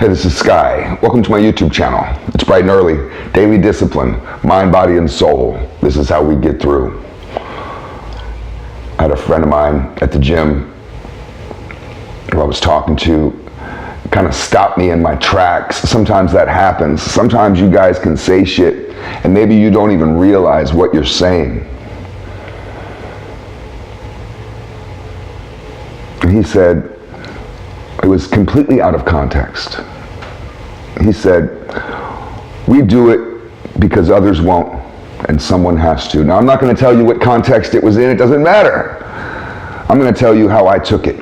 Hey, this is Sky. Welcome to my YouTube channel. It's bright and early. Daily discipline, mind, body, and soul. This is how we get through. I had a friend of mine at the gym who I was talking to kind of stopped me in my tracks. Sometimes that happens. Sometimes you guys can say shit and maybe you don't even realize what you're saying. And he said, it was completely out of context. He said, we do it because others won't and someone has to. Now, I'm not going to tell you what context it was in. It doesn't matter. I'm going to tell you how I took it,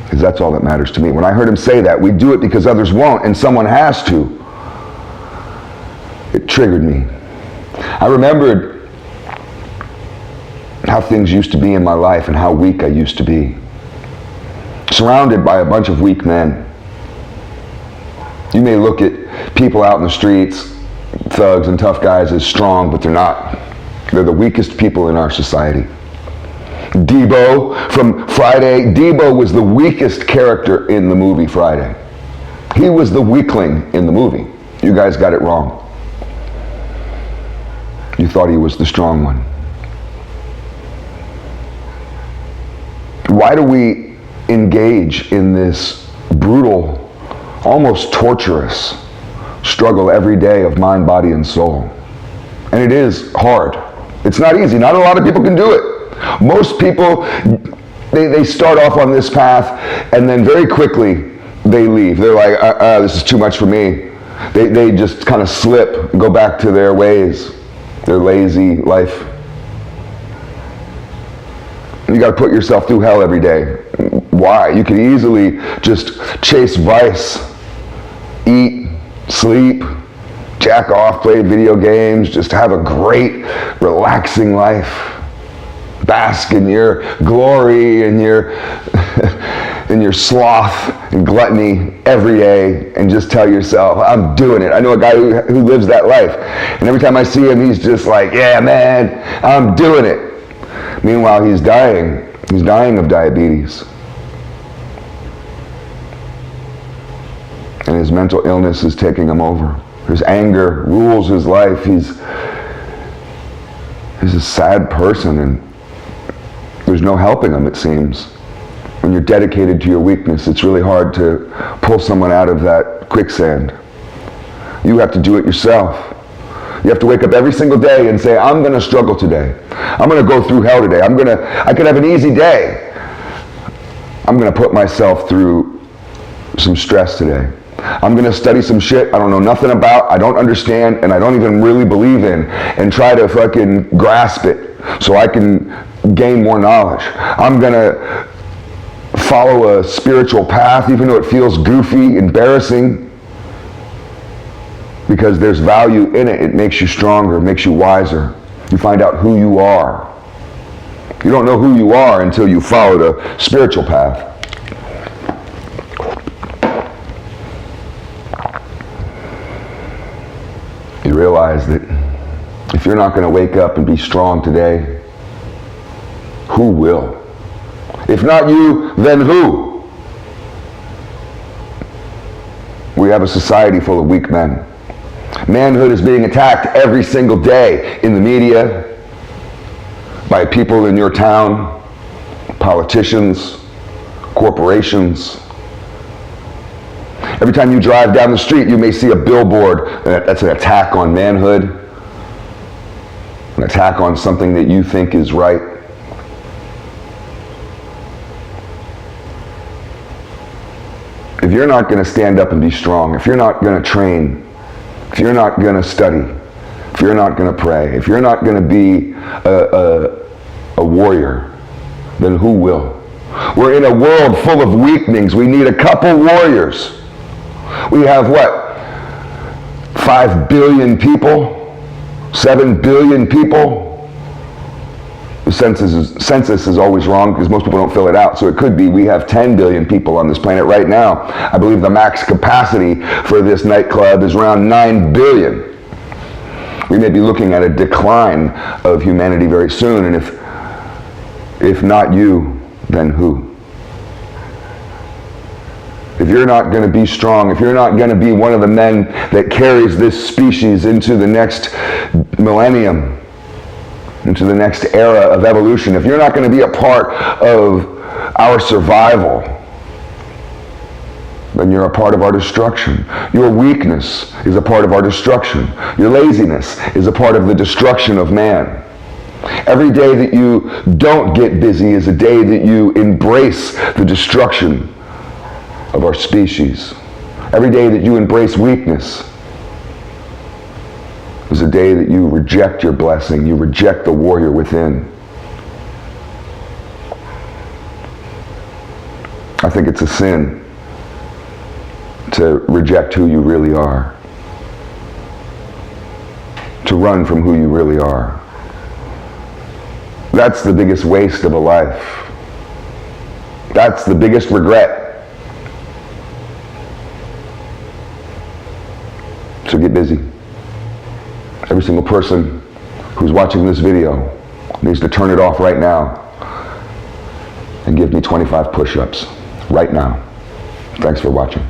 because that's all that matters to me. When I heard him say that, we do it because others won't and someone has to, it triggered me. I remembered how things used to be in my life and how weak I used to be. Surrounded by a bunch of weak men. You may look at people out in the streets, thugs and tough guys, as strong, but they're not. They're the weakest people in our society. Debo from Friday, Debo was the weakest character in the movie Friday. He was the weakling in the movie. You guys got it wrong. You thought he was the strong one. Why do we engage in this brutal, almost torturous struggle every day of mind, body, and soul? And it is hard. It's not easy. Not a lot of people can do it. Most people, they start off on this path and then very quickly they leave. They're like, this is too much for me. They just kind of slip, go back to their ways, their lazy life. You got to put yourself through hell every day. Why? You could easily just chase vice, eat, sleep, jack off, play video games, just have a great, relaxing life. Bask in your glory and your in your sloth and gluttony every day and just tell yourself, I'm doing it. I know a guy who lives that life. And every time I see him, he's just like, yeah, man, I'm doing it. Meanwhile, he's dying. He's dying of diabetes. And his mental illness is taking him over. His anger rules his life. He's a sad person, and there's no helping him, it seems. When you're dedicated to your weakness, it's really hard to pull someone out of that quicksand. You have to do it yourself. You have to wake up every single day and say, I'm going to struggle today. I'm going to go through hell today. I could have an easy day. I'm going to put myself through some stress today. I'm going to study some shit I don't know nothing about, I don't understand, and I don't even really believe in, and try to fucking grasp it so I can gain more knowledge. I'm going to follow a spiritual path even though it feels goofy, embarrassing, because there's value in it. It makes you stronger, makes you wiser. You find out who you are. You don't know who you are until you follow the spiritual path. You realize that if you're not going to wake up and be strong today, who will? If not you, then who? We have a society full of weak men. Manhood is being attacked every single day in the media, by people in your town, politicians, corporations. Every time you drive down the street, you may see a billboard that's an attack on manhood, an attack on something that you think is right. If you're not going to stand up and be strong, if you're not going to train, if you're not going to study, if you're not going to pray, if you're not going to be a warrior, then who will? We're in a world full of weaklings. We need a couple warriors. We have what? 5 billion people? 7 billion people? The census is always wrong because most people don't fill it out. So it could be we have 10 billion people on this planet right now. I believe the max capacity for this nightclub is around 9 billion. We may be looking at a decline of humanity very soon. And if not you, then who? if you're not going to be strong, if you're not going to be one of the men that carries this species into the next millennium, into the next era of evolution, if you're not going to be a part of our survival, then you're a part of our destruction. Your weakness is a part of our destruction. Your laziness is a part of the destruction of man. Every day that you don't get busy is a day that you embrace the destruction of our species. Every day that you embrace weakness is a day that you reject your blessing. You reject the warrior within. I think it's a sin to reject who you really are, to run from who you really are. That's the biggest waste of a life. That's the biggest regret. So get busy. Every single person who's watching this video needs to turn it off right now and give me 25 push-ups right now. Thanks for watching.